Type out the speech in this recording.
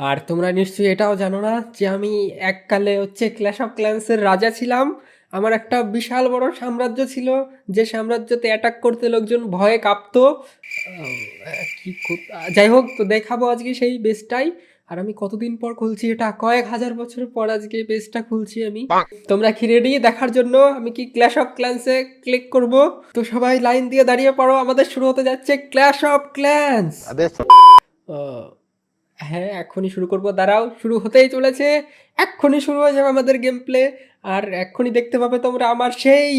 আর তোমরা নিশ্চয়ই এটাও জানো না যে আমি এককালে হচ্ছে ক্ল্যাশ অফ ক্ল্যান্সের রাজা ছিলাম। আমার একটা বিশাল বড় সাম্রাজ্য ছিল, যে সাম্রাজ্যতে অ্যাটাক করতে লোকজন ভয়ে কাঁপতো। যাই হোক, তো দেখাবো আজকে সেই বেসটাই। আর আমি কতদিন পর খুলছি এটা, কয়েক হাজার বছর পর আজকে বেসটা খুলছি আমি। তোমরা কি রেডি দেখার জন্য আমি কি ক্ল্যাশ অফ ক্ল্যান্সে ক্লিক করব? তো সবাই লাইন দিয়ে দাঁড়িয়ে পড়ো, আমাদের শুরু হতে যাচ্ছে ক্ল্যাশ অফ ক্ল্যান্স। হ্যাঁ, এক্ষুনি শুরু করব, দাঁড়াও, শুরু হতেই চলেছে। এক্ষুনি শুরু হয়ে যাবে আমাদের গেম প্লে। আর এক্ষুনি দেখতে পাবে তোমরা আমার সেই